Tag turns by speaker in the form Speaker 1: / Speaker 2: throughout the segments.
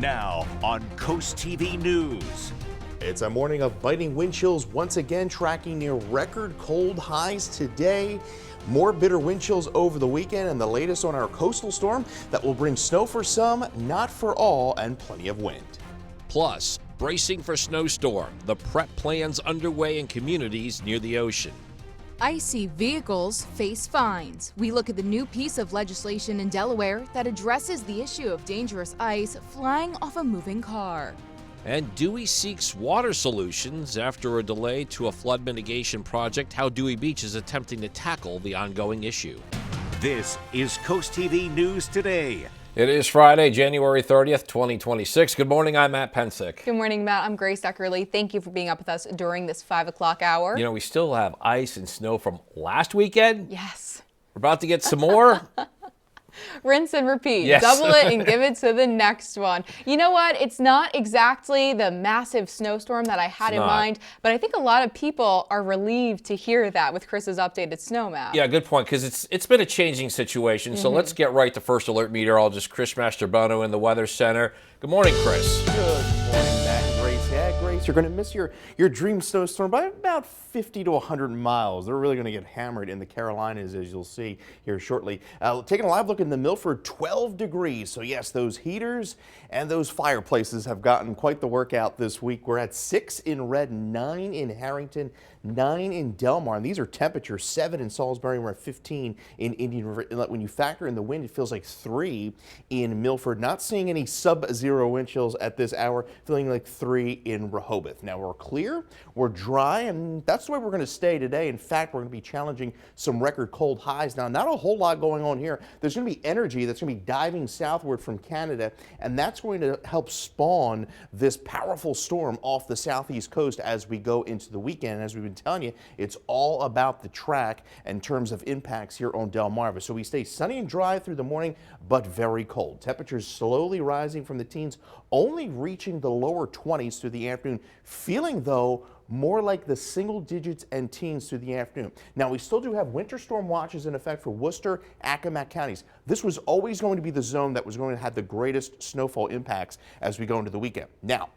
Speaker 1: Now on Coast TV News.
Speaker 2: It's a morning of biting wind chills once again, tracking near record cold highs today. More bitter wind chills over the weekend, and the latest on our coastal storm that will bring snow for some, not for all, and plenty of wind.
Speaker 3: Plus, bracing for snowstorm. The prep plans underway in communities near the ocean.
Speaker 4: Icy vehicles face fines. We look at the new piece of legislation in Delaware that addresses the issue of dangerous ice flying off a moving car.
Speaker 3: And Dewey seeks water solutions after a delay to a flood mitigation project. How Dewey Beach is attempting to tackle the ongoing issue.
Speaker 1: This is Coast TV News Today.
Speaker 3: It is Friday, January 30th, 2026. Good morning, I'm Matt Pensick.
Speaker 5: Good morning, Matt. I'm Grace Eckerly. Thank you for being up with us during this 5 o'clock hour.
Speaker 3: You know, we still have ice and snow from last weekend.
Speaker 5: Yes.
Speaker 3: We're about to get some more.
Speaker 5: Rinse and repeat.
Speaker 3: Yes.
Speaker 5: Double it and give it to the next one. You know what? It's not exactly the massive snowstorm that I had in mind, but I think a lot of people are relieved to hear that with Chris's updated snow map.
Speaker 3: Yeah, good point, because it's been a changing situation. So let's get right to first alert meteorologist Chris Mastrobono in the Weather Center. Good morning, Chris.
Speaker 2: Good morning, Matt and Grace. Yeah, Grace, you're going to miss your dream snowstorm by about 50 to 100 miles. They're really going to get hammered in the Carolinas, as you'll see here shortly. Taking a live look in the Milford, 12 degrees. So yes, those heaters and those fireplaces have gotten quite the workout this week. We're at 6 in Red, 9 in Harrington, 9 in Delmar. And these are temperatures, 7 in Salisbury, and we're at 15 in Indian River Inlet. When you factor in the wind, it feels like 3 in Milford. Not seeing any sub-zero wind chills at this hour, feeling like 3 in Rehoboth. Now we're clear, we're dry, and that's the way we're going to stay today. In fact, we're going to be challenging some record cold highs. Now, not a whole lot going on here. There's going to be energy that's going to be diving southward from Canada, and that's going to help spawn this powerful storm off the southeast coast as we go into the weekend. As we've been telling you, it's all about the track in terms of impacts here on Delmarva. So we stay sunny and dry through the morning, but very cold. Temperatures slowly rising from the teens, only reaching the lower 20s through the afternoon. Feeling, though, more like the single digits and teens through the afternoon. Now, we still do have winter storm watches in effect for Worcester, Accomack counties. This was always going to be the zone that was going to have the greatest snowfall impacts as we go into the weekend. Now,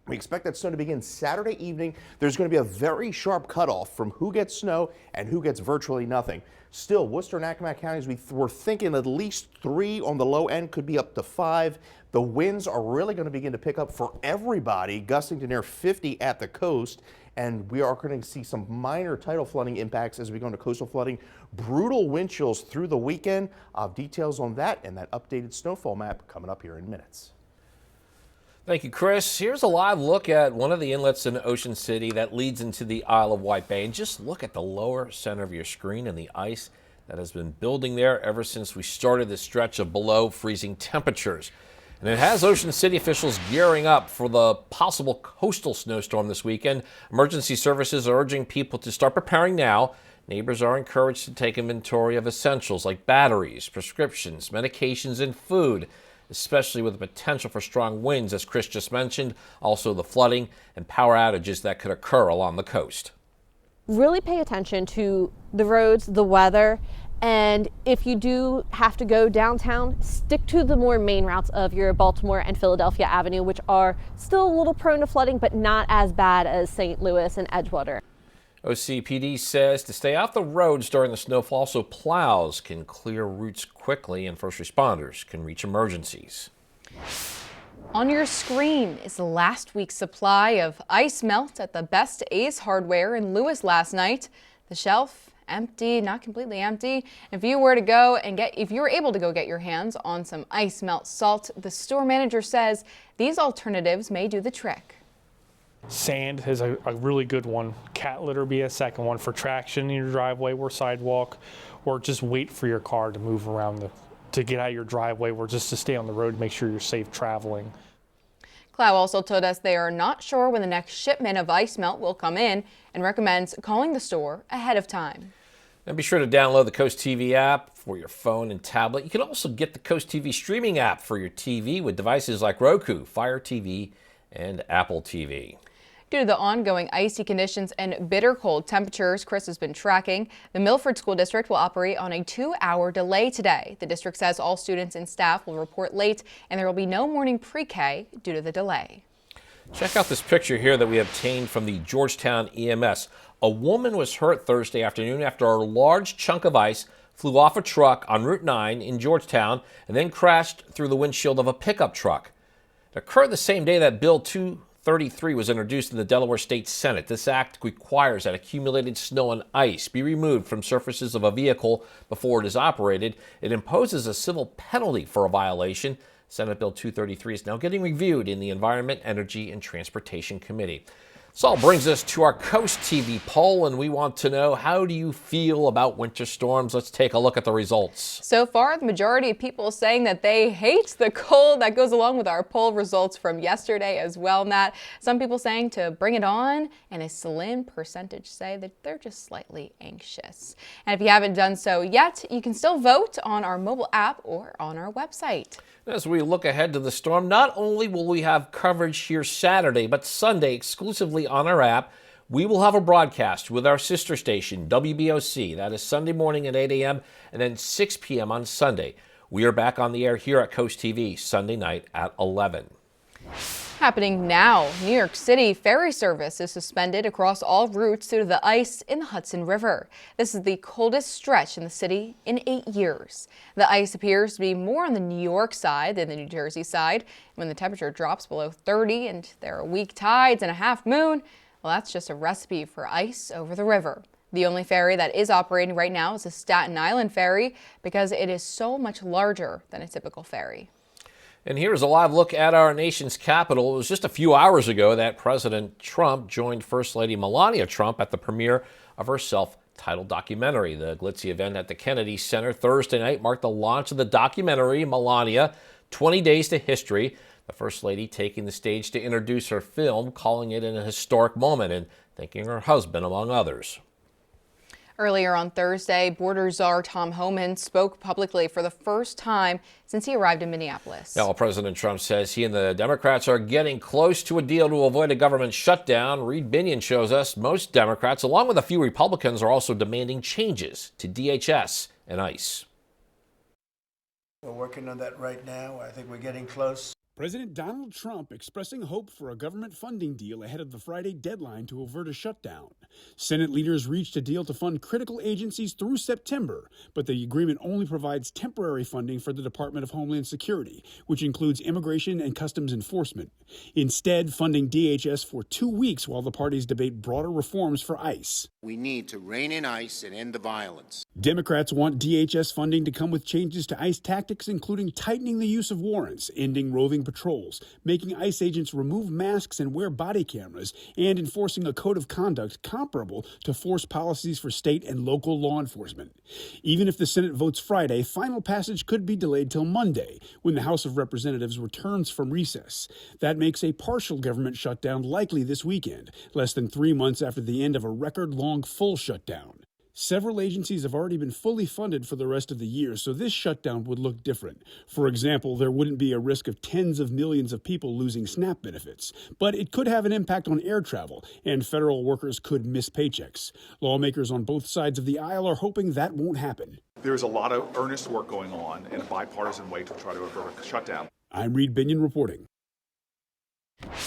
Speaker 2: we expect that snow to begin Saturday evening. There's going to be a very sharp cutoff from who gets snow and who gets virtually nothing. Still, Worcester and Accomack counties, we're thinking at least 3 on the low end, could be up to 5. The winds are really going to begin to pick up for everybody, gusting to near 50 at the coast. And we are going to see some minor tidal flooding impacts as we go into coastal flooding. Brutal wind chills through the weekend. Details on that and that updated snowfall map coming up here in minutes.
Speaker 3: Thank you, Chris. Here's a live look at one of the inlets in Ocean City that leads into the Isle of Wight Bay. And just look at the lower center of your screen and the ice that has been building there ever since we started this stretch of below freezing temperatures. And it has Ocean City officials gearing up for the possible coastal snowstorm this weekend. Emergency services are urging people to start preparing now. Neighbors are encouraged to take inventory of essentials like batteries, prescriptions, medications, and food, especially with the potential for strong winds, as Chris just mentioned, also the flooding and power outages that could occur along the coast.
Speaker 6: Really pay attention to the roads, the weather, and if you do have to go downtown, stick to the more main routes of your Baltimore and Philadelphia Avenue, which are still a little prone to flooding, but not as bad as St. Louis and Edgewater.
Speaker 3: OCPD says to stay off the roads during the snowfall so plows can clear routes quickly and first responders can reach emergencies.
Speaker 5: On your screen is last week's supply of ice melt at the Best Ace Hardware in Lewis last night. The shelf empty, not completely empty. If you were able to go get your hands on some ice melt salt, the store manager says these alternatives may do the trick.
Speaker 7: Sand is a really good one. Cat litter be a second one for traction in your driveway or sidewalk, or just wait for your car to move around to get out of your driveway, or just to stay on the road to make sure you're safe traveling.
Speaker 5: Clow also told us they are not sure when the next shipment of ice melt will come in and recommends calling the store ahead of time.
Speaker 3: And be sure to download the Coast TV app for your phone and tablet. You can also get the Coast TV streaming app for your TV with devices like Roku, Fire TV, and Apple TV.
Speaker 5: Due to the ongoing icy conditions and bitter cold temperatures Chris has been tracking, the Milford School District will operate on a 2-hour delay today. The district says all students and staff will report late and there will be no morning pre-K due to the delay.
Speaker 3: Check out this picture here that we obtained from the Georgetown EMS. A woman was hurt Thursday afternoon after a large chunk of ice flew off a truck on Route 9 in Georgetown and then crashed through the windshield of a pickup truck. It occurred the same day that Bill 233 was introduced in the Delaware State Senate. This act requires that accumulated snow and ice be removed from surfaces of a vehicle before it is operated. It imposes a civil penalty for a violation. Senate Bill 233 is now getting reviewed in the Environment, Energy, and Transportation Committee. This all brings us to our Coast TV poll, and we want to know, how do you feel about winter storms? Let's take a look at the results.
Speaker 5: So far, the majority of people saying that they hate the cold. That goes along with our poll results from yesterday as well, Matt. Some people saying to bring it on, and a slim percentage say that they're just slightly anxious. And if you haven't done so yet, you can still vote on our mobile app or on our website.
Speaker 3: As we look ahead to the storm, not only will we have coverage here Saturday, but Sunday exclusively on our app. We will have a broadcast with our sister station, WBOC. That is Sunday morning at 8 a.m. and then 6 p.m. on Sunday. We are back on the air here at Coast TV Sunday night at 11.
Speaker 5: Happening now, New York City ferry service is suspended across all routes due to the ice in the Hudson River. This is the coldest stretch in the city in 8 years. The ice appears to be more on the New York side than the New Jersey side. When the temperature drops below 30 and there are weak tides and a half moon, well, that's just a recipe for ice over the river. The only ferry that is operating right now is the Staten Island ferry because it is so much larger than a typical ferry.
Speaker 3: And here's a live look at our nation's capital. It was just a few hours ago that President Trump joined First Lady Melania Trump at the premiere of her self-titled documentary. The glitzy event at the Kennedy Center Thursday night marked the launch of the documentary, Melania, 20 Days to History. The First Lady taking the stage to introduce her film, calling it an historic moment and thanking her husband, among others.
Speaker 5: Earlier on Thursday, border czar Tom Homan spoke publicly for the first time since he arrived in Minneapolis.
Speaker 3: Now, President Trump says he and the Democrats are getting close to a deal to avoid a government shutdown. Reed Binion shows us most Democrats, along with a few Republicans, are also demanding changes to DHS and ICE.
Speaker 8: We're working on that right now. I think we're getting close.
Speaker 9: President Donald Trump expressing hope for a government funding deal ahead of the Friday deadline to avert a shutdown. Senate leaders reached a deal to fund critical agencies through September, but the agreement only provides temporary funding for the Department of Homeland Security, which includes Immigration and Customs Enforcement. Instead, funding DHS for 2 weeks while the parties debate broader reforms for ICE.
Speaker 10: We need to rein in ICE and end the violence.
Speaker 9: Democrats want DHS funding to come with changes to ICE tactics, including tightening the use of warrants, ending roving patrols, making ICE agents remove masks and wear body cameras, and enforcing a code of conduct comparable to force policies for state and local law enforcement. Even if the Senate votes Friday, final passage could be delayed till Monday, when the House of Representatives returns from recess. That makes a partial government shutdown likely this weekend, less than 3 months after the end of a record-long full shutdown. Several agencies have already been fully funded for the rest of the year, so this shutdown would look different. For example, there wouldn't be a risk of tens of millions of people losing SNAP benefits, but it could have an impact on air travel, and federal workers could miss paychecks. Lawmakers on both sides of the aisle are hoping that won't happen.
Speaker 11: There's a lot of earnest work going on in a bipartisan way to try to avert a shutdown.
Speaker 9: I'm Reed Binion reporting.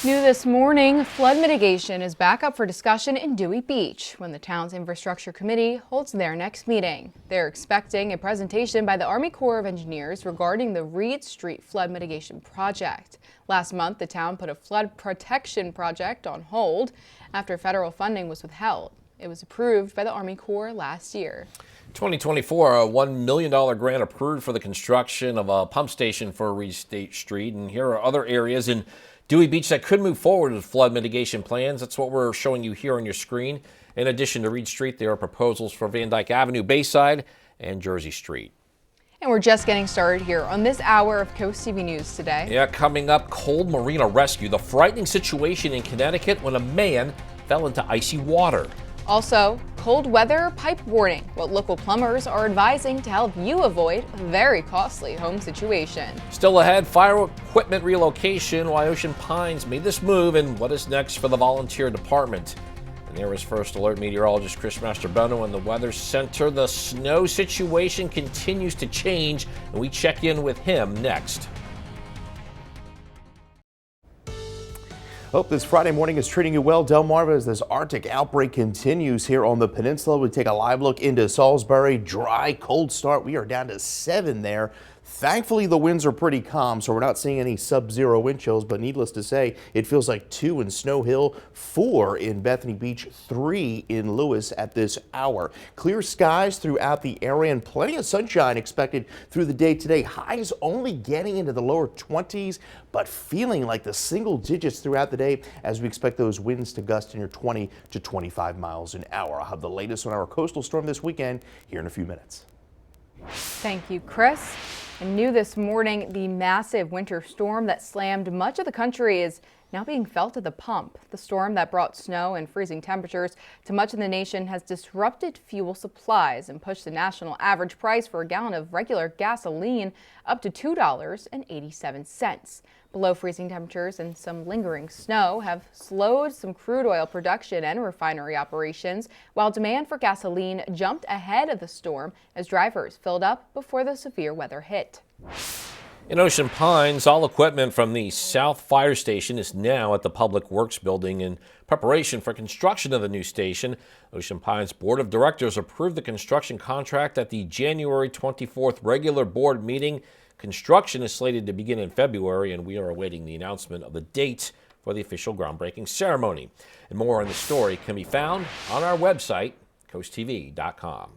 Speaker 5: New this morning, flood mitigation is back up for discussion in Dewey Beach when the town's infrastructure committee holds their next meeting. They're expecting a presentation by the Army Corps of Engineers regarding the Reed Street flood mitigation project. Last month, the town put a flood protection project on hold after federal funding was withheld. It was approved by the Army Corps last year.
Speaker 3: 2024, a $1 million grant approved for the construction of a pump station for Reed Street. And here are other areas in Dewey Beach that could move forward with flood mitigation plans. That's what we're showing you here on your screen. In addition to Reed Street, there are proposals for Van Dyke Avenue, Bayside, and Jersey Street.
Speaker 5: And we're just getting started here on this hour of Coast TV News today.
Speaker 3: Yeah, coming up, cold marina rescue. The frightening situation in Connecticut when a man fell into icy water.
Speaker 5: Also, cold weather pipe warning, what local plumbers are advising to help you avoid a very costly home situation.
Speaker 3: Still ahead, fire equipment relocation, why Ocean Pines made this move, and what is next for the volunteer department. And there is First Alert meteorologist Chris Mastrobono in the Weather Center. The snow situation continues to change, and we check in with him next.
Speaker 2: Hope this Friday morning is treating you well, Delmarva, as this Arctic outbreak continues here on the peninsula. We take a live look into Salisbury. Dry, cold start. We are down to 7 there. Thankfully, the winds are pretty calm, so we're not seeing any sub-zero wind chills, but needless to say, it feels like 2 in Snow Hill, 4 in Bethany Beach, 3 in Lewis at this hour. Clear skies throughout the area and plenty of sunshine expected through the day today. Highs only getting into the lower 20s, but feeling like the single digits throughout the day as we expect those winds to gust near 20 to 25 miles an hour. I'll have the latest on our coastal storm this weekend here in a few minutes.
Speaker 5: Thank you, Chris. And new this morning, the massive winter storm that slammed much of the country is now being felt at the pump. The storm that brought snow and freezing temperatures to much of the nation has disrupted fuel supplies and pushed the national average price for a gallon of regular gasoline up to $2.87. Below freezing temperatures and some lingering snow have slowed some crude oil production and refinery operations, while demand for gasoline jumped ahead of the storm as drivers filled up before the severe weather hit.
Speaker 3: In Ocean Pines, all equipment from the South Fire Station is now at the Public Works Building in preparation for construction of the new station. Ocean Pines Board of Directors approved the construction contract at the January 24th regular board meeting. Construction is slated to begin in February, and we are awaiting the announcement of the date for the official groundbreaking ceremony. And more on the story can be found on our website, CoastTV.com.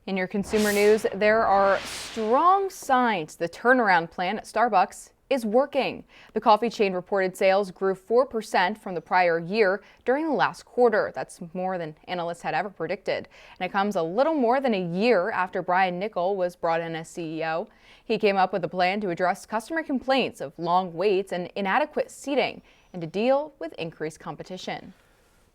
Speaker 5: In your consumer news, there are strong signs the turnaround plan at Starbucks is working. The coffee chain reported sales grew 4% from the prior year during the last quarter. That's more than analysts had ever predicted. And it comes a little more than a year after Brian Niccol was brought in as CEO. He came up with a plan to address customer complaints of long waits and inadequate seating and to deal with increased competition.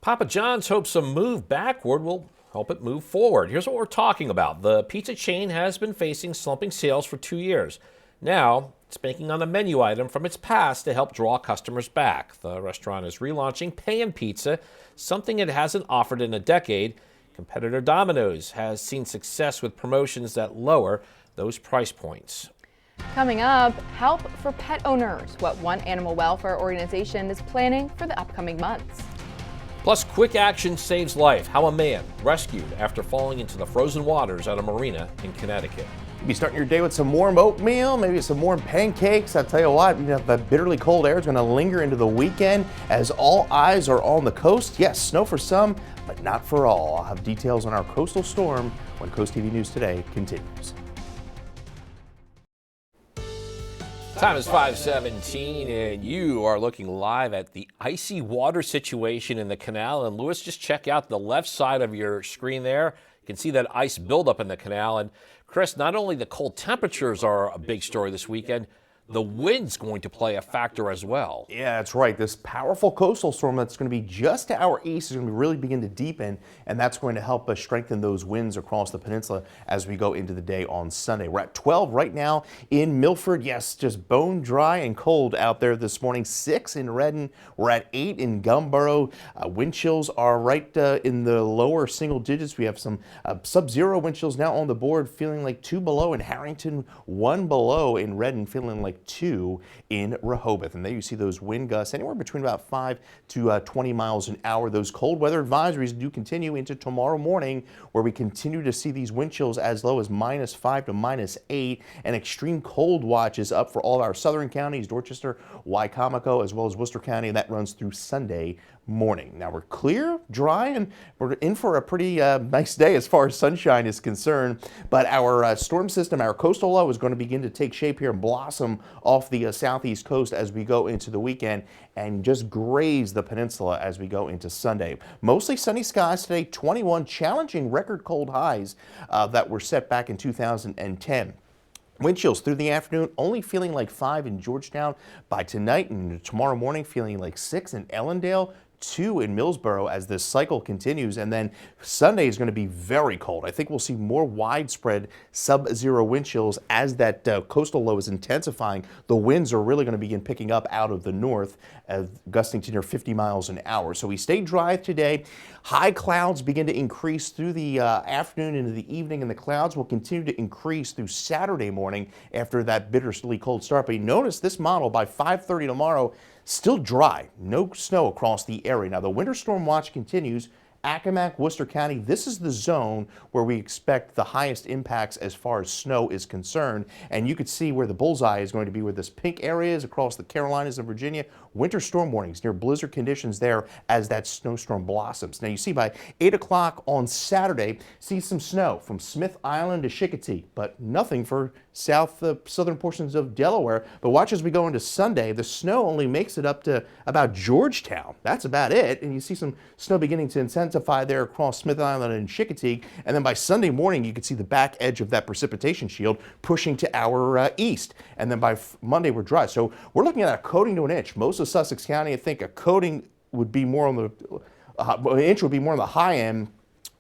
Speaker 3: Papa John's hopes a move backward will help it move forward. Here's what we're talking about. The pizza chain has been facing slumping sales for 2 years. Now, it's banking on a menu item from its past to help draw customers back. The restaurant is relaunching Pan Pizza, something it hasn't offered in a decade. Competitor Domino's has seen success with promotions that lower those price points.
Speaker 5: Coming up, help for pet owners, what one animal welfare organization is planning for the upcoming months.
Speaker 3: Plus, quick action saves life. How a man rescued after falling into the frozen waters at a marina in Connecticut.
Speaker 2: You'll be starting your day with some warm oatmeal, maybe some warm pancakes. I'll tell you what, the bitterly cold air is going to linger into the weekend as all eyes are on the coast. Yes, snow for some, but not for all. I'll have details on our coastal storm when Coast TV News Today continues.
Speaker 3: Time is 5:17, and you are looking live at the icy water situation in the canal. And Lewis, just check out the left side of your screen there. You can see that ice buildup in the canal. And Chris, not only the cold temperatures are a big story this weekend, the wind's going to play a factor as well.
Speaker 2: Yeah, that's right. This powerful coastal storm that's going to be just to our east is going to really begin to deepen, and that's going to help us strengthen those winds across the peninsula as we go into the day on Sunday. We're at 12 right now in Milford. Yes, just bone dry and cold out there this morning. 6 in Redden. We're at 8 in Gumboro. Wind chills are right in the lower single digits. We have some sub-zero wind chills now on the board, feeling like 2 below in Harrington, 1 below in Redden, feeling like 2 in Rehoboth. And there you see those wind gusts anywhere between about 5 to 20 miles an hour. Those cold weather advisories do continue into tomorrow morning, where we continue to see these wind chills as low as -5 to -8. And extreme cold watch is up for all our southern counties, Dorchester, Wycomico, as well as Worcester County, and that runs through Sunday morning. Now we're clear, dry, and we're in for a pretty nice day as far as sunshine is concerned. But our storm system, our coastal low, is going to begin to take shape here and blossom off the southeast coast as we go into the weekend and just graze the peninsula as we go into Sunday. Mostly sunny skies today, 21 challenging record cold highs that were set back in 2010. Wind chills through the afternoon, only feeling like 5 in Georgetown. By tonight and tomorrow morning, feeling like 6 in Ellendale, 2 in Millsboro as this cycle continues. And then Sunday is going to be very cold. I think we'll see more widespread sub-zero wind chills as that coastal low is intensifying. The winds are really going to begin picking up out of the north, gusting to near 50 miles an hour. So we stay dry today. High clouds begin to increase through the afternoon into the evening, and the clouds will continue to increase through Saturday morning after that bitterly cold start. But you notice this model by 5:30 tomorrow, still dry, no snow across the area. Now the winter storm watch continues. Accomack, Worcester County, this is the zone where we expect the highest impacts as far as snow is concerned. And you could see where the bullseye is going to be, where this pink area is across the Carolinas and Virginia. Winter storm warnings, near blizzard conditions there as that snowstorm blossoms. Now you see by 8 o'clock on Saturday, see some snow from Smith Island to Chicotee, but nothing for southern portions of Delaware. But watch as we go into Sunday, the snow only makes it up to about Georgetown. That's about it. And you see some snow beginning to intensify there across Smith Island and Chicotee. And then by Sunday morning, you can see the back edge of that precipitation shield pushing to our east. And then by Monday, we're dry. So we're looking at a coating to an inch. Most of Sussex County, I think a coating would be more on the, an inch would be more on the high end.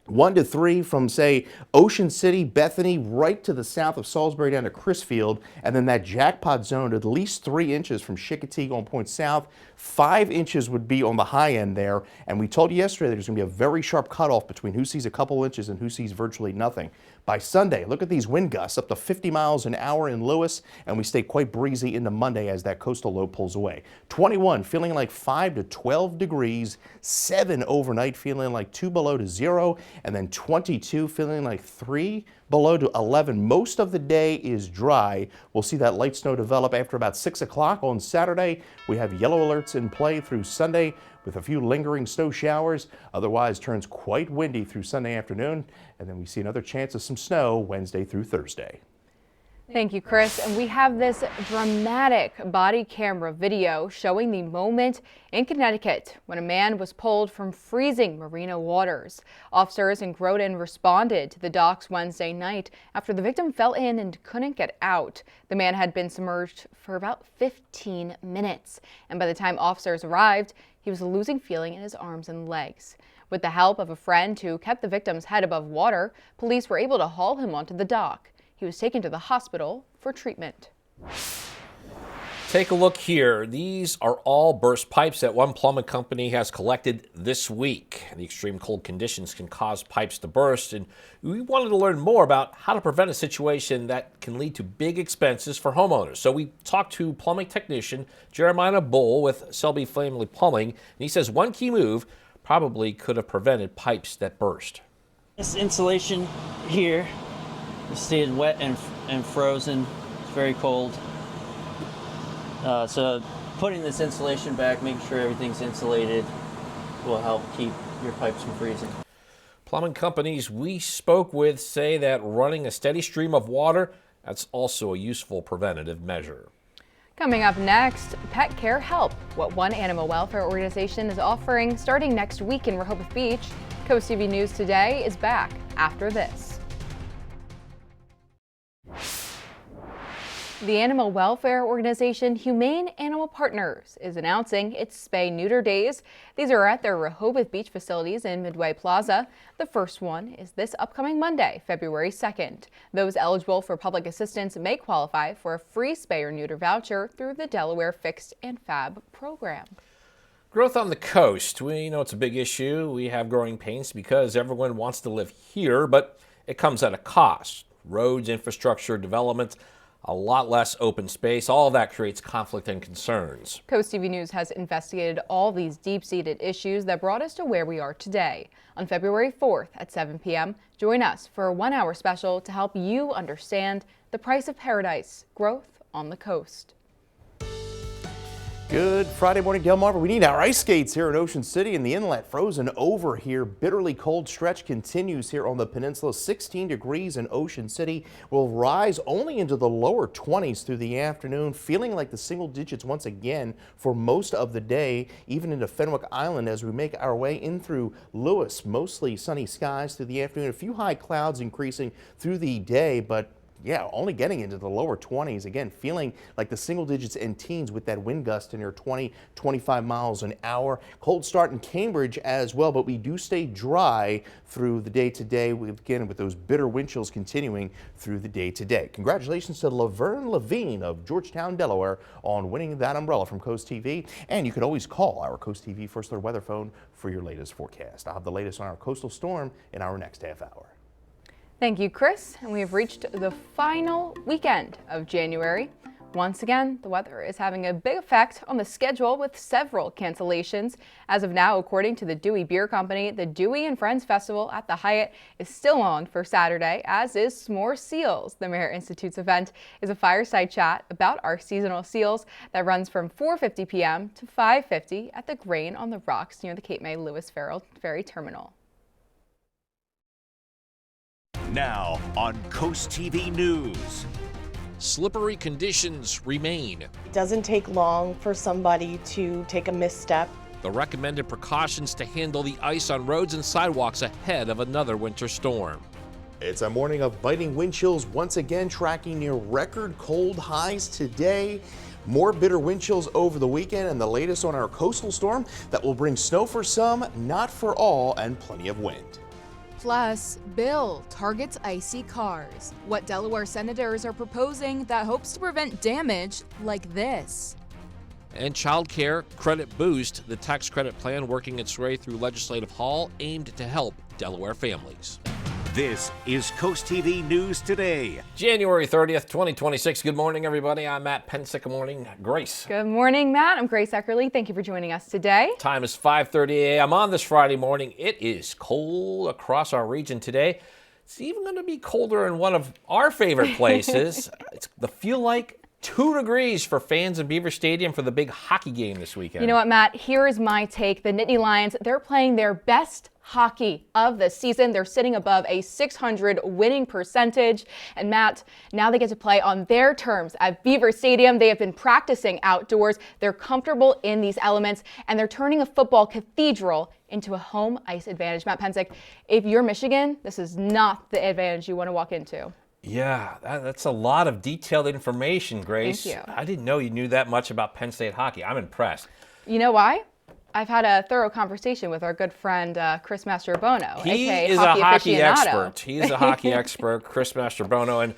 Speaker 2: 1 to 3 from, say, Ocean City, Bethany, right to the south of Salisbury down to Crisfield, and then that jackpot zone at least 3 inches from Chicotee going point south. 5 inches would be on the high end there, and we told you yesterday there's going to be a very sharp cutoff between who sees a couple inches and who sees virtually nothing. By Sunday, look at these wind gusts up to 50 miles an hour in Lewis, and we stay quite breezy into Monday as that coastal low pulls away. 21 feeling like 5 to 12 degrees, 7 overnight feeling like 2 below to 0, and then 22 feeling like 3 below to 11. Most of the day is dry. We'll see that light snow develop after about 6 o'clock on Saturday. We have yellow alerts in play through Sunday with a few lingering snow showers. Otherwise turns quite windy through Sunday afternoon, and then we see another chance of some snow Wednesday through Thursday.
Speaker 5: Thank you, Chris. And we have this dramatic body camera video showing the moment in Connecticut when a man was pulled from freezing marina waters. Officers in Groton responded to the docks Wednesday night after the victim fell in and couldn't get out. The man had been submerged for about 15 minutes, and by the time officers arrived, he was losing feeling in his arms and legs. With the help of a friend who kept the victim's head above water, police were able to haul him onto the dock. He was taken to the hospital for treatment.
Speaker 3: Take a look here. These are all burst pipes that one plumbing company has collected this week. The extreme cold conditions can cause pipes to burst, and we wanted to learn more about how to prevent a situation that can lead to big expenses for homeowners. So we talked to plumbing technician Jeremiah Bull with Selby Family Plumbing, and he says one key move probably could have prevented pipes that burst.
Speaker 12: This insulation here is stayed wet and frozen. It's very cold. So putting this insulation back, making sure everything's insulated, will help keep your pipes from freezing.
Speaker 3: Plumbing companies we spoke with say that running a steady stream of water, that's also a useful preventative measure.
Speaker 5: Coming up next, Pet Care Help, what one animal welfare organization is offering starting next week in Rehoboth Beach. CoastTV News Today is back after this. The animal welfare organization Humane Animal Partners is announcing its spay-neuter days. These are at their Rehoboth Beach facilities in Midway Plaza. The first one is this upcoming Monday, February 2nd. Those eligible for public assistance may qualify for a free spay or neuter voucher through the Delaware Fixed and Fab program.
Speaker 3: Growth on the coast. We know it's a big issue. We have growing pains because everyone wants to live here, but it comes at a cost. Roads, infrastructure, development, a lot less open space. All of that creates conflict and concerns.
Speaker 5: CoastTV News has investigated all these deep-seated issues that brought us to where we are today. On February 4th at 7 p.m., join us for a one-hour special to help you understand the price of paradise, growth on the coast.
Speaker 2: Good Friday morning, Delmarva. We need our ice skates here in Ocean City, and the inlet frozen over here. Bitterly cold stretch continues here on the peninsula. 16 degrees in Ocean City. Will rise only into the lower 20s through the afternoon, feeling like the single digits once again for most of the day, even into Fenwick Island as we make our way in through Lewis. Mostly sunny skies through the afternoon. A few high clouds increasing through the day, but yeah, only getting into the lower 20s. Again, feeling like the single digits and teens with that wind gust in your 20, 25 miles an hour. Cold start in Cambridge as well, but we do stay dry through the day today. Again, with those bitter wind chills continuing through the day today. Congratulations to Laverne Levine of Georgetown, Delaware on winning that umbrella from Coast TV. And you could always call our Coast TV First Alert weather phone for your latest forecast. I'll have the latest on our coastal storm in our next half hour.
Speaker 5: Thank you, Chris. And we have reached the final weekend of January. Once again, the weather is having a big effect on the schedule with several cancellations. As of now, according to the Dewey Beer Company, the Dewey and Friends Festival at the Hyatt is still on for Saturday, as is S'more Seals. The Merit Institute's event is a fireside chat about our seasonal seals that runs from 4:50 p.m. to 5:50 at the Grain on the Rocks near the Cape May Lewis Ferry Terminal.
Speaker 1: Now on Coast TV News.
Speaker 3: Slippery conditions remain.
Speaker 13: It doesn't take long for somebody to take a misstep.
Speaker 3: The recommended precautions to handle the ice on roads and sidewalks ahead of another winter storm.
Speaker 2: It's a morning of biting wind chills once again, tracking near record cold highs today. More bitter wind chills over the weekend, and the latest on our coastal storm that will bring snow for some, not for all, and plenty of wind.
Speaker 4: Plus, bill targets icy cars. What Delaware senators are proposing that hopes to prevent damage like this.
Speaker 3: And child care credit boost, the tax credit plan working its way through Legislative Hall aimed to help Delaware families.
Speaker 1: This is Coast TV News Today.
Speaker 3: January 30th, 2026. Good morning, everybody. I'm Matt Pensick. Good morning, Grace.
Speaker 5: Good morning, Matt. I'm Grace Eckerly. Thank you for joining us today.
Speaker 3: Time is 5:30 a.m. on this Friday morning. It is cold across our region today. It's even going to be colder in one of our favorite places. It's the feel like 2 degrees for fans in Beaver Stadium for the big hockey game this weekend.
Speaker 5: You know what, Matt? Here is my take. The Nittany Lions, they're playing their best hockey of the season. They're sitting above a .600 winning percentage. And Matt, now they get to play on their terms at Beaver Stadium. They have been practicing outdoors. They're comfortable in these elements, and they're turning a football cathedral into a home ice advantage. Matt Pensick, if you're Michigan, this is not the advantage you want to walk into.
Speaker 3: Yeah, that's a lot of detailed information, Grace.
Speaker 5: Thank you.
Speaker 3: I didn't know you knew that much about Penn State hockey. I'm impressed.
Speaker 5: You know why? I've had a thorough conversation with our good friend Chris Mastrobono.
Speaker 3: He
Speaker 5: aka
Speaker 3: is
Speaker 5: hockey
Speaker 3: a hockey
Speaker 5: aficionado.
Speaker 3: expert. He is a hockey expert, Chris Mastrobono. And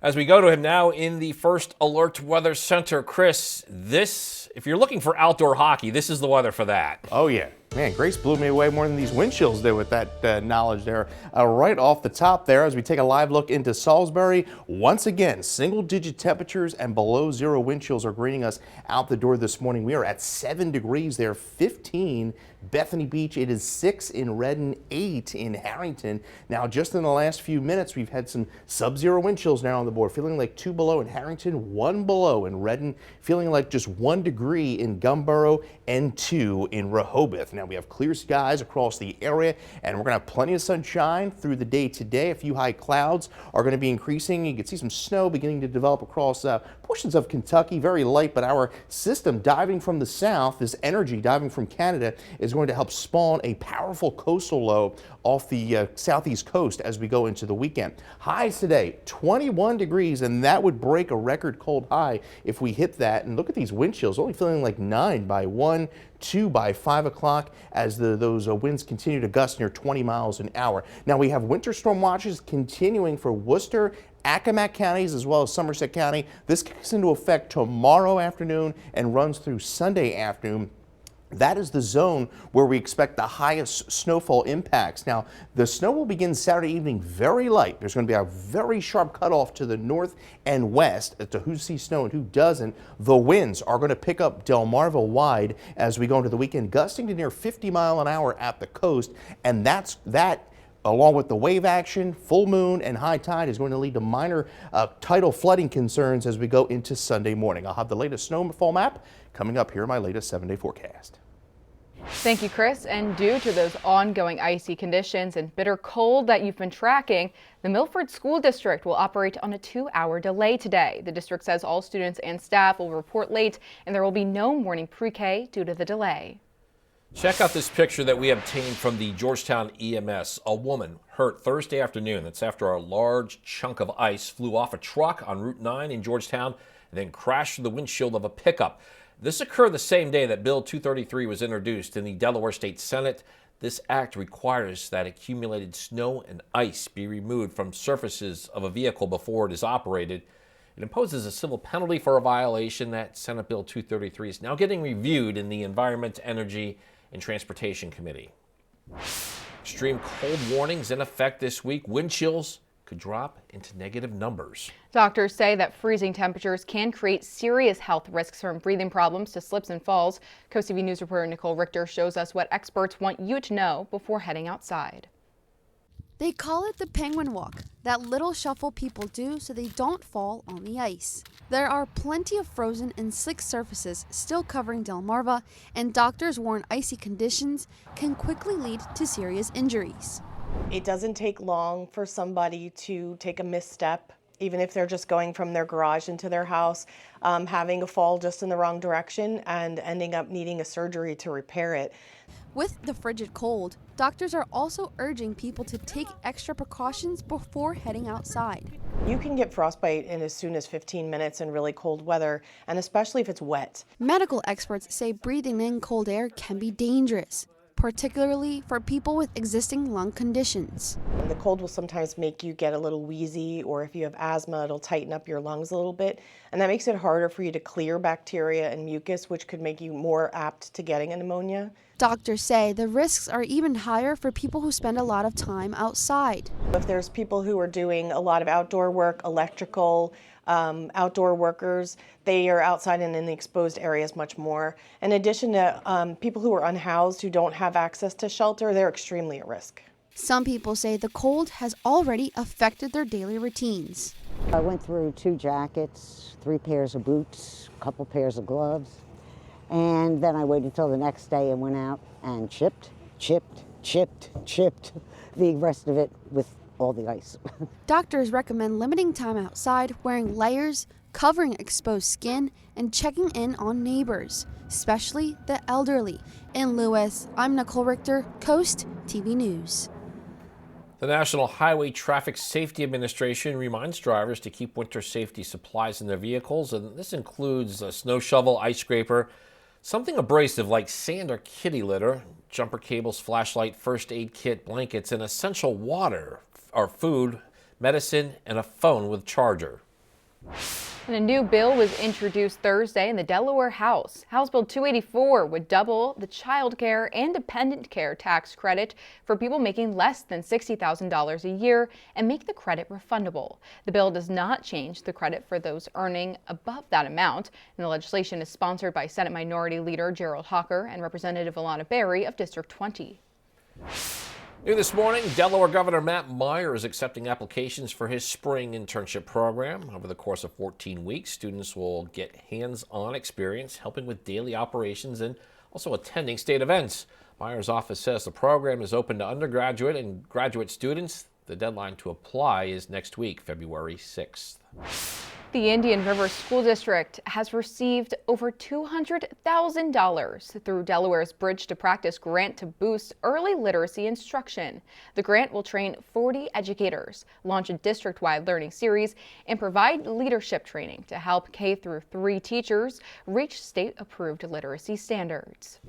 Speaker 3: as we go to him now in the First Alert Weather Center, Chris, if you're looking for outdoor hockey, this is the weather for that.
Speaker 2: Oh, yeah. Man, Grace blew me away more than these wind chills did with that knowledge there. Right off the top there, as we take a live look into Salisbury, once again, single-digit temperatures and below zero wind chills are greeting us out the door this morning. We are at 7 degrees there, 15 Bethany Beach. It is 6 in Redden, 8 in Harrington. Now, just in the last few minutes, we've had some sub-zero wind chills now on the board, feeling like 2 below in Harrington, 1 below in Redden, feeling like just 1 degree in Gumboro, and 2 in Rehoboth. Now we have clear skies across the area, and we're going to have plenty of sunshine through the day today. A few high clouds are going to be increasing. You can see some snow beginning to develop across portions of Kentucky, very light, but our system diving from the south, this energy diving from Canada, is going to help spawn a powerful coastal low off the southeast coast as we go into the weekend. Highs today, 21 degrees, and that would break a record cold high if we hit that. And look at these wind chills, only feeling like 9 by 1, 2 by 5 o'clock as those winds continue to gust near 20 miles an hour. Now we have winter storm watches continuing for Worcester, Accomack counties, as well as Somerset County. This kicks into effect tomorrow afternoon and runs through Sunday afternoon. That is the zone where we expect the highest snowfall impacts. Now, the snow will begin Saturday evening very light. There's going to be a very sharp cutoff to the north and west as to who sees snow and who doesn't. The winds are going to pick up Delmarva wide as we go into the weekend, gusting to near 50 miles an hour at the coast, and that along with the wave action, full moon, and high tide is going to lead to minor tidal flooding concerns as we go into Sunday morning. I'll have the latest snowfall map coming up here in my latest 7-day forecast.
Speaker 5: Thank you, Chris. And due to those ongoing icy conditions and bitter cold that you've been tracking, the Milford School District will operate on a 2-hour delay today. The district says all students and staff will report late, and there will be no morning pre-K due to the delay.
Speaker 3: Check out this picture that we obtained from the Georgetown EMS. A woman hurt Thursday afternoon. That's after a large chunk of ice flew off a truck on Route 9 in Georgetown and then crashed through the windshield of a pickup. This occurred the same day that Bill 233 was introduced in the Delaware State Senate. This act requires that accumulated snow and ice be removed from surfaces of a vehicle before it is operated. It imposes a civil penalty for a violation. That Senate Bill 233 is now getting reviewed in the Environment, Energy, and Transportation Committee. Extreme cold warnings in effect this week. Wind chills could drop into negative numbers.
Speaker 5: Doctors say that freezing temperatures can create serious health risks from breathing problems to slips and falls. CoastTV News reporter Nicole Richter shows us what experts want you to know before heading outside.
Speaker 14: They call it the penguin walk, that little shuffle people do so they don't fall on the ice. There are plenty of frozen and slick surfaces still covering Delmarva, and doctors warn icy conditions can quickly lead to serious injuries.
Speaker 13: It doesn't take long for somebody to take a misstep, even if they're just going from their garage into their house, having a fall just in the wrong direction and ending up needing a surgery to repair it.
Speaker 14: With the frigid cold, doctors are also urging people to take extra precautions before heading outside.
Speaker 13: You can get frostbite in as soon as 15 minutes in really cold weather, and especially if it's wet.
Speaker 14: Medical experts say breathing in cold air can be dangerous, particularly for people with existing lung conditions.
Speaker 13: The cold will sometimes make you get a little wheezy, or if you have asthma, it'll tighten up your lungs a little bit, and that makes it harder for you to clear bacteria and mucus, which could make you more apt to getting a pneumonia.
Speaker 14: Doctors say the risks are even higher for people who spend a lot of time outside.
Speaker 13: If there's people who are doing a lot of outdoor work, electrical, outdoor workers, they are outside and in the exposed areas much more. In addition to people who are unhoused, who don't have access to shelter, they're extremely at risk.
Speaker 14: Some people say the cold has already affected their daily routines.
Speaker 15: I went through 2 jackets, 3 pairs of boots, a couple pairs of gloves, and then I waited till the next day and went out and chipped the rest of it with all the ice.
Speaker 14: Doctors recommend limiting time outside, wearing layers, covering exposed skin, and checking in on neighbors, especially the elderly. In Lewis, I'm Nicole Richter, Coast TV News.
Speaker 3: The National Highway Traffic Safety Administration reminds drivers to keep winter safety supplies in their vehicles, and this includes a snow shovel, ice scraper, something abrasive like sand or kitty litter, jumper cables, flashlight, first aid kit, blankets, and essential water or food, medicine, and a phone with charger.
Speaker 5: And a new bill was introduced Thursday in the Delaware House. House Bill 284 would double the child care and dependent care tax credit for people making less than $60,000 a year and make the credit refundable. The bill does not change the credit for those earning above that amount. And the legislation is sponsored by Senate Minority Leader Gerald Hawker and Representative Alana Berry of District 20.
Speaker 3: New this morning, Delaware Governor Matt Meyer is accepting applications for his spring internship program. Over the course of 14 weeks, students will get hands-on experience helping with daily operations and also attending state events. Meyer's office says the program is open to undergraduate and graduate students. The deadline to apply is next week, February 6th.
Speaker 5: The Indian River School District has received over $200,000 through Delaware's Bridge to Practice grant to boost early literacy instruction. The grant will train 40 educators, launch a district-wide learning series, and provide leadership training to help K-3 teachers reach state-approved literacy standards.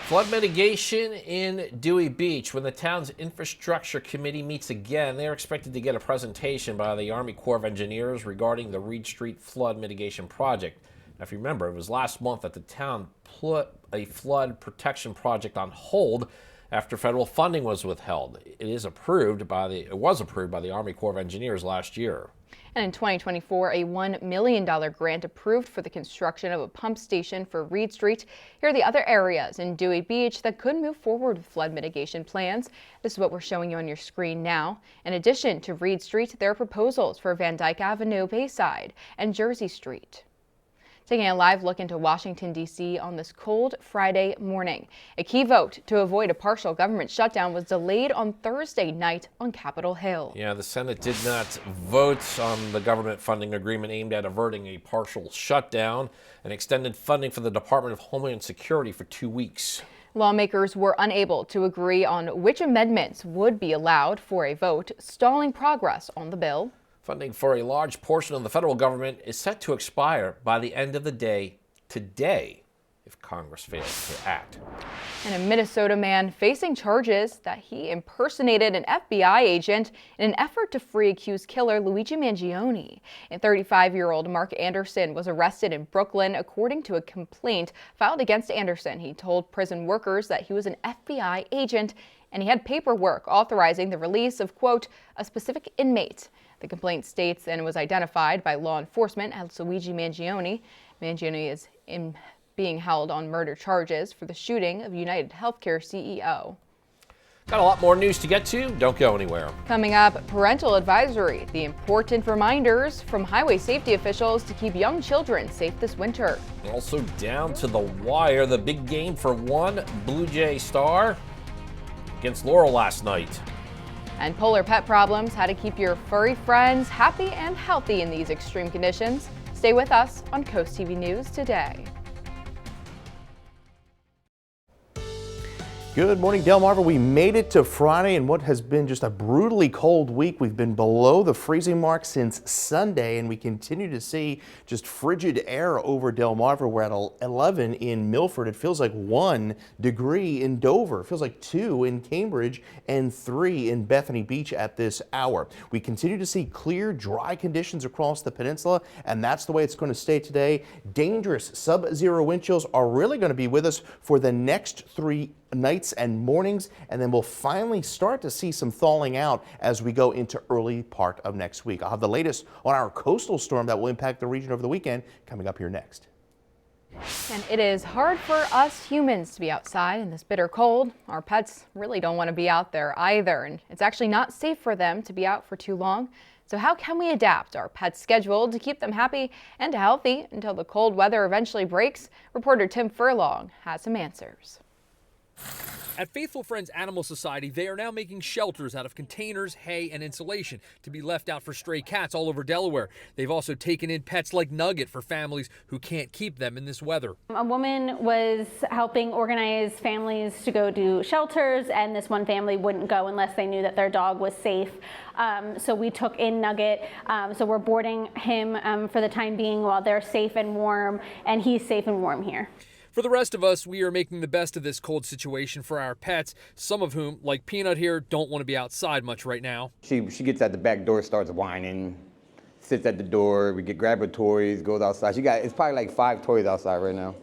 Speaker 3: Flood mitigation in Dewey Beach. When the town's infrastructure committee meets again, they are expected to get a presentation by the Army Corps of Engineers regarding the Reed Street flood mitigation project. Now, if you remember, it was last month that the town put a flood protection project on hold after federal funding was withheld. It was approved by the Army Corps of Engineers last year.
Speaker 5: And in 2024, a $1 million grant approved for the construction of a pump station for Reed Street. Here are the other areas in Dewey Beach that could move forward with flood mitigation plans. This is what we're showing you on your screen now. In addition to Reed Street, there are proposals for Van Dyke Avenue, Bayside, and Jersey Street. Taking a live look into Washington, D.C. on this cold Friday morning. A key vote to avoid a partial government shutdown was delayed on Thursday night on Capitol Hill.
Speaker 3: Yeah, the Senate did not vote on the government funding agreement aimed at averting a partial shutdown and extended funding for the Department of Homeland Security for 2 weeks.
Speaker 5: Lawmakers were unable to agree on which amendments would be allowed for a vote, stalling progress on the bill.
Speaker 3: Funding for a large portion of the federal government is set to expire by the end of the day today if Congress fails to act.
Speaker 5: And a Minnesota man facing charges that he impersonated an FBI agent in an effort to free accused killer Luigi Mangione. A 35-year-old Mark Anderson was arrested in Brooklyn. According to a complaint filed against Anderson, he told prison workers that he was an FBI agent and he had paperwork authorizing the release of, quote, a specific inmate. The complaint states and was identified by law enforcement as Luigi Mangione. Mangione is being held on murder charges for the shooting of United Healthcare CEO.
Speaker 3: Got a lot more news to get to. Don't go anywhere.
Speaker 5: Coming up, parental advisory, the important reminders from highway safety officials to keep young children safe this winter.
Speaker 3: Also down to the wire, the big game for one Blue Jay star against Laurel last night.
Speaker 5: And polar pet problems, how to keep your furry friends happy and healthy in these extreme conditions. Stay with us on Coast TV News today.
Speaker 2: Good morning, Delmarva. We made it to Friday in what has been just a brutally cold week. We've been below the freezing mark since Sunday, and we continue to see just frigid air over Delmarva. We're at 11 in Milford. It feels like 1 degree in Dover. It feels like 2 in Cambridge and 3 in Bethany Beach at this hour. We continue to see clear, dry conditions across the peninsula, and that's the way it's going to stay today. Dangerous sub-zero wind chills are really going to be with us for the next 3 nights and mornings, and then we'll finally start to see some thawing out as we go into early part of next week. I'll have the latest on our coastal storm that will impact the region over the weekend coming up here next.
Speaker 5: And it is hard for us humans to be outside in this bitter cold. Our pets really don't want to be out there either, and it's actually not safe for them to be out for too long. So how can we adapt our pets' schedule to keep them happy and healthy until the cold weather eventually breaks? Reporter Tim Furlong has some answers.
Speaker 16: At Faithful Friends Animal Society, they are now making shelters out of containers, hay, and insulation to be left out for stray cats all over Delaware. They've also taken in pets like Nugget for families who can't keep them in this weather.
Speaker 17: A woman was helping organize families to go to shelters, and this one family wouldn't go unless they knew that their dog was safe. So we took in Nugget. So we're boarding him for the time being while they're safe and warm, and he's safe and warm here.
Speaker 16: For the rest of us, we are making the best of this cold situation for our pets, some of whom, like Peanut here, don't want to be outside much right now.
Speaker 18: She gets at the back door, starts whining, sits at the door, we grab her toys, goes outside. It's probably like 5 toys outside right now.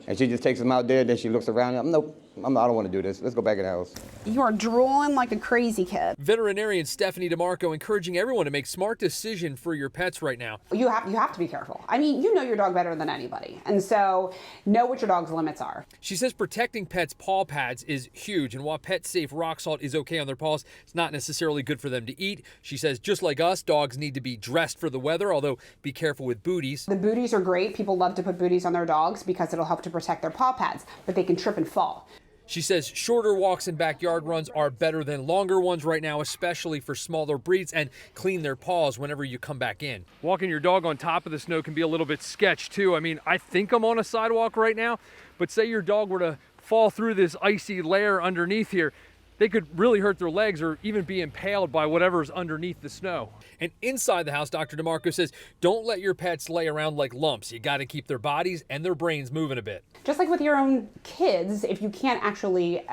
Speaker 18: And she just takes them out there, then she looks around, nope, I don't want to do this. Let's go back in the house.
Speaker 19: You are drooling like a crazy kid.
Speaker 16: Veterinarian Stephanie DeMarco encouraging everyone to make smart decisions for your pets right now.
Speaker 19: You have to be careful. I mean, you know your dog better than anybody. And so know what your dog's limits are.
Speaker 16: She says protecting pets' paw pads is huge. And while Pet Safe rock salt is okay on their paws, it's not necessarily good for them to eat. She says just like us, dogs need to be dressed for the weather, although be careful with booties.
Speaker 19: The booties are great. People love to put booties on their dogs because it'll help to protect their paw pads, but they can trip and fall.
Speaker 16: She says shorter walks and backyard runs are better than longer ones right now, especially for smaller breeds, and clean their paws whenever you come back in. Walking your dog on top of the snow can be a little bit sketch too. I mean, I think I'm on a sidewalk right now, but say your dog were to fall through this icy layer underneath here, they could really hurt their legs or even be impaled by whatever's underneath the snow. And inside the house, Dr. DeMarco says, don't let your pets lay around like lumps. You got to keep their bodies and their brains moving a bit.
Speaker 19: Just like with your own kids, if you can't actually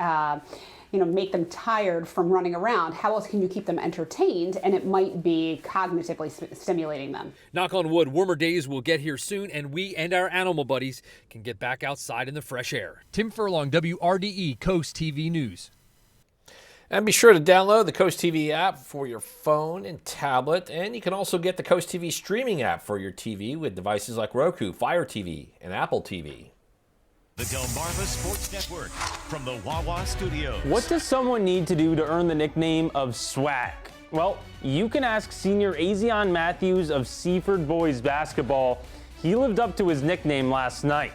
Speaker 19: make them tired from running around, how else can you keep them entertained? And it might be cognitively stimulating them.
Speaker 16: Knock on wood, warmer days will get here soon, and we and our animal buddies can get back outside in the fresh air. Tim Furlong, WRDE, Coast TV News.
Speaker 3: And be sure to download the Coast TV app for your phone and tablet. And you can also get the Coast TV streaming app for your TV with devices like Roku, Fire TV, and Apple TV.
Speaker 1: The Delmarva Sports Network from the Wawa Studios.
Speaker 20: What does someone need to do to earn the nickname of swag? Well, you can ask senior Azion Matthews of Seaford Boys Basketball. he lived up to his nickname last night.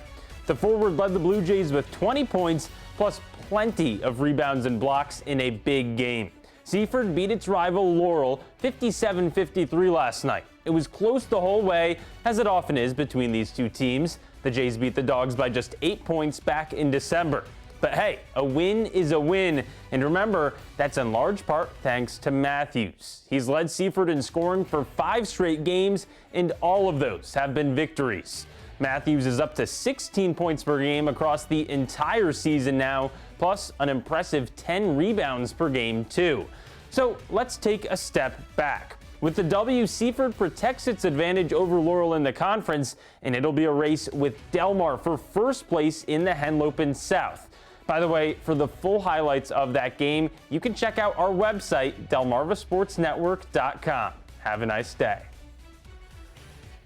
Speaker 20: The forward led the Blue Jays with 20 points plus plenty of rebounds and blocks in a big game. Seaford beat its rival Laurel 57-53 last night. It was close the whole way, as it often is between these two teams. The Jays beat the Dogs by just 8 points back in December. But hey, a win is a win. And remember, that's in large part thanks to Matthews. He's led Seaford in scoring for 5 straight games, and all of those have been victories. Matthews is up to 16 points per game across the entire season now, plus an impressive 10 rebounds per game too. So let's take a step back. With the W, Seaford protects its advantage over Laurel in the conference, and it'll be a race with Delmar for first place in the Henlopen South. By the way, for the full highlights of that game, you can check out our website, delmarvasportsnetwork.com. Have a nice day.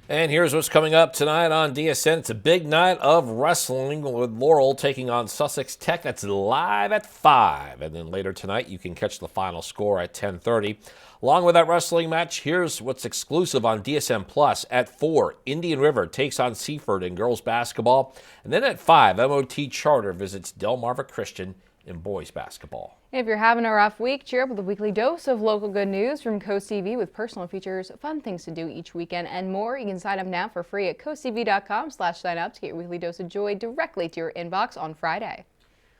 Speaker 3: And here's what's coming up tonight on DSN. It's a big night of wrestling with Laurel taking on Sussex Tech. That's live at 5. And then later tonight, you can catch the final score at 10:30. Along with that wrestling match, here's what's exclusive on DSN Plus. At 4, Indian River takes on Seaford in girls basketball. And then at 5, MOT Charter visits Delmarva Christian in boys basketball.
Speaker 5: If you're having a rough week, cheer up with a weekly dose of local good news from CoastTV with personal features, fun things to do each weekend, and more. You can sign up now for free at coasttv.com/sign-up to get your weekly dose of joy directly to your inbox on Friday.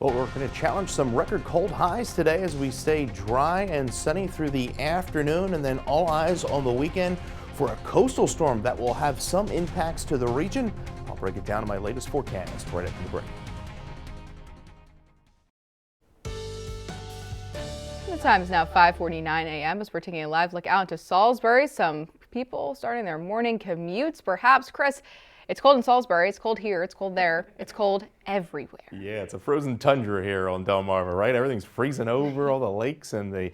Speaker 2: Well, we're going to challenge some record cold highs today as we stay dry and sunny through the afternoon, and then all eyes on the weekend for a coastal storm that will have some impacts to the region. I'll break it down in my latest forecast right after the break.
Speaker 5: The time is now 5:49 a.m. as we're taking a live look out into Salisbury. Some people starting their morning commutes, perhaps. Chris, it's cold in Salisbury, it's cold here, it's cold there, it's cold everywhere.
Speaker 2: Yeah, it's a frozen tundra here on Delmarva, right? Everything's freezing over, all the lakes and the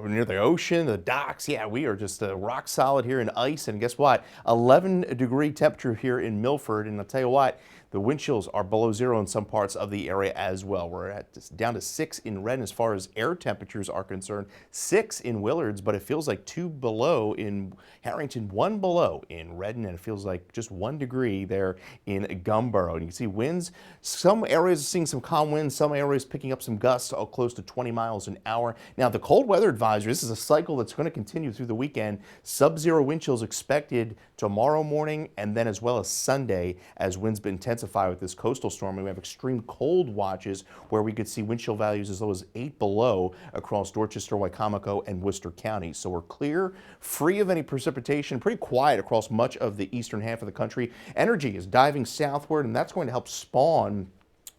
Speaker 2: near the ocean, the docks. Yeah, we are just rock solid here in ice. And guess what? 11-degree temperature here in Milford. And I'll tell you what, the wind chills are below 0 in some parts of the area as well. We're down to 6 in Redden as far as air temperatures are concerned. 6 in Willards, but it feels like 2 below in Harrington, 1 below in Redden, and it feels like just 1 degree there in Gumboro. And you can see winds. Some areas are seeing some calm winds, some areas picking up some gusts close to 20 miles an hour. Now, the cold weather advisory, this is a cycle that's going to continue through the weekend. Sub-zero wind chills expected tomorrow morning and then as well as Sunday as winds intensify with this coastal storm. We have extreme cold watches where we could see wind chill values as low as 8 below across Dorchester, Wicomico, and Worcester counties. So we're clear, free of any precipitation, pretty quiet across much of the eastern half of the country. Energy is diving southward, and that's going to help spawn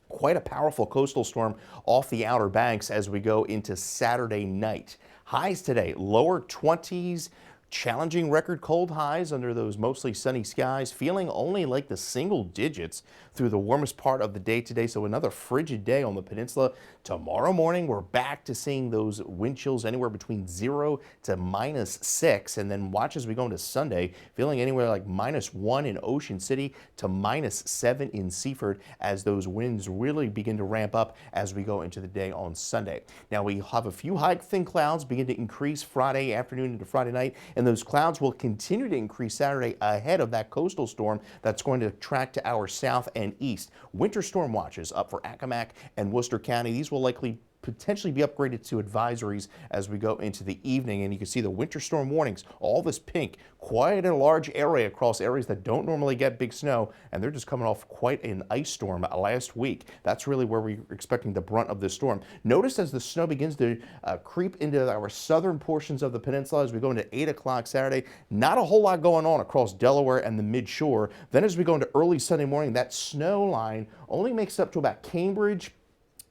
Speaker 2: quite a powerful coastal storm off the Outer Banks as we go into Saturday night. Highs today, lower 20s. Challenging record cold highs under those mostly sunny skies, feeling only like the single digits through the warmest part of the day today. So another frigid day on the peninsula. Tomorrow morning, we're back to seeing those wind chills anywhere between 0 to -6. And then watch as we go into Sunday, feeling anywhere like -1 in Ocean City to -7 in Seaford as those winds really begin to ramp up as we go into the day on Sunday. Now we have a few high thin clouds begin to increase Friday afternoon into Friday night. And those clouds will continue to increase Saturday ahead of that coastal storm that's going to track to our south and east. Winter storm watches up for Accomack and Worcester County. These will likely potentially be upgraded to advisories as we go into the evening. And you can see the winter storm warnings, all this pink, quite a large area across areas that don't normally get big snow. And they're just coming off quite an ice storm last week. That's really where we're expecting the brunt of this storm. Notice as the snow begins to creep into our southern portions of the peninsula as we go into 8 o'clock Saturday, not a whole lot going on across Delaware and the mid-shore. Then as we go into early Sunday morning, that snow line only makes up to about Cambridge,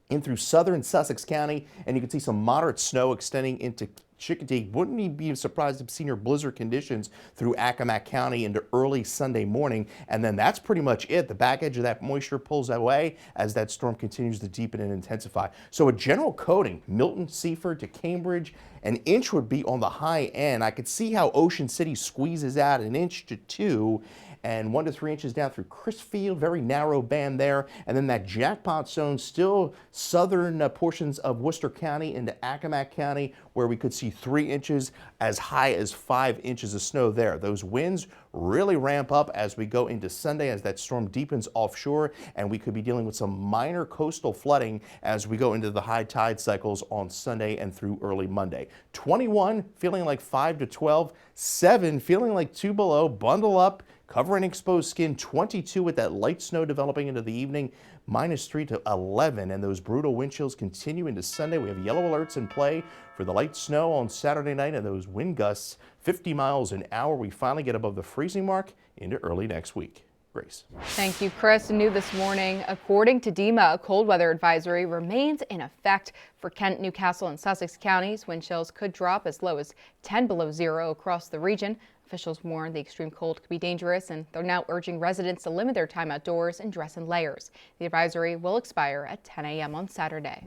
Speaker 2: in through southern Sussex County, and you can see some moderate snow extending into Chickadee. Wouldn't you be surprised if seen your blizzard conditions through Accomack County into early Sunday morning? And then that's pretty much it. The back edge of that moisture pulls away as that storm continues to deepen and intensify. So a general coating, Milton, Seaford to Cambridge, an inch would be on the high end. I could see how Ocean City squeezes out 1 to 2 inches. and 1 to 3 inches down through Chrisfield, very narrow band there. And then that jackpot zone, still southern portions of Worcester County into Accomack County, where we could see 3 inches, as high as 5 inches of snow there. Those winds really ramp up as we go into Sunday as that storm deepens offshore, and we could be dealing with some minor coastal flooding as we go into the high tide cycles on Sunday and through early Monday. 21 feeling like 5 to 12, 7 feeling like 2 below, bundle up, cover and exposed skin. 22 with that light snow developing into the evening, -3 to 11, and those brutal wind chills continue into Sunday. We have yellow alerts in play for the light snow on Saturday night and those wind gusts 50 miles an hour. We finally get above the freezing mark into early next week. Grace.
Speaker 5: Thank you, Chris. New this morning, according to DEMA, a cold weather advisory remains in effect for Kent, Newcastle, and Sussex counties. Wind chills could drop as low as 10 below zero across the region. Officials warn the extreme cold could be dangerous, and they're now urging residents to limit their time outdoors and dress in layers. The advisory will expire at 10 a.m. on Saturday.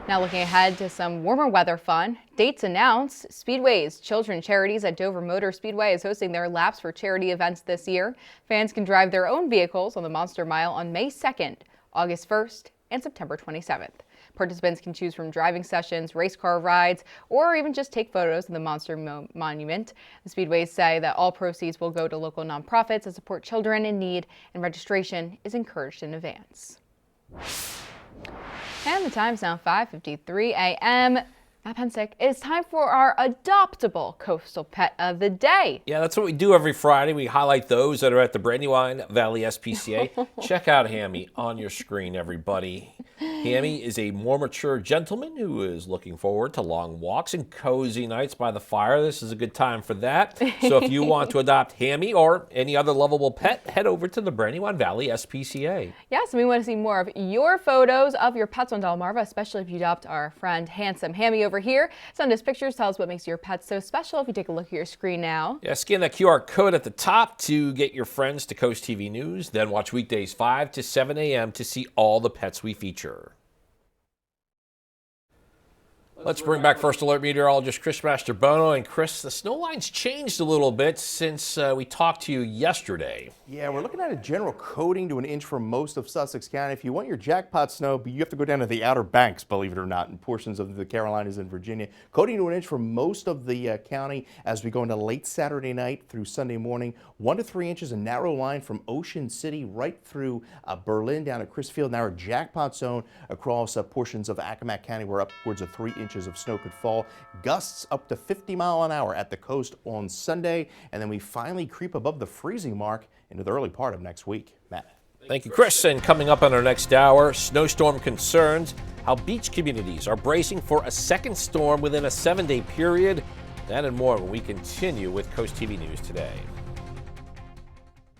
Speaker 5: Now looking ahead to some warmer weather fun. Dates announced. Speedways, Children's Charities at Dover Motor Speedway is hosting their Laps for Charity events this year. Fans can drive their own vehicles on the Monster Mile on May 2nd, August 1st, and September 27th. Participants can choose from driving sessions, race car rides, or even just take photos of the Monster Monument. The Speedways say that all proceeds will go to local nonprofits to support children in need, and registration is encouraged in advance. And the time's now 5:53 a.m. Matt Pensick, it's time for our adoptable coastal pet of the day.
Speaker 3: Yeah, that's what we do every Friday. We highlight those that are at the Brandywine Valley SPCA. Check out Hammy on your screen, everybody. Hammy is a more mature gentleman who is looking forward to long walks and cozy nights by the fire. This is a good time for that. So if you want to adopt Hammy or any other lovable pet, head over to the Brandywine Valley SPCA.
Speaker 5: Yes, and we want to see more of your photos of your pets on Delmarva, especially if you adopt our friend Handsome Hammy over here. Send us pictures, tell us what makes your pet so special if you take a look at your screen now.
Speaker 3: Yeah, scan that QR code at the top to get your friends to Coast TV News. Then watch weekdays 5 to 7 a.m. to see all the pets we feature. Let's bring back First Alert meteorologist Chris Mastrobono. And Chris, the snow line's changed a little bit since we talked to you yesterday.
Speaker 2: Yeah, we're looking at a general coating to an inch for most of Sussex County. If you want your jackpot snow, you have to go down to the Outer Banks, believe it or not, in portions of the Carolinas and Virginia. Coating to an inch for most of the county as we go into late Saturday night through Sunday morning. 1 to 3 inches, a narrow line from Ocean City right through Berlin down to Chrisfield. Now our jackpot zone across portions of Accomack County where upwards of 3 inches of snow could fall. Gusts up to 50 miles an hour at the coast on Sunday, and then we finally creep above the freezing mark into the early part of next week. Matt.
Speaker 3: Thank you, Chris. And coming up on our next hour, snowstorm concerns, how beach communities are bracing for a second storm within a 7-day period. That and more when we continue with Coast TV News today.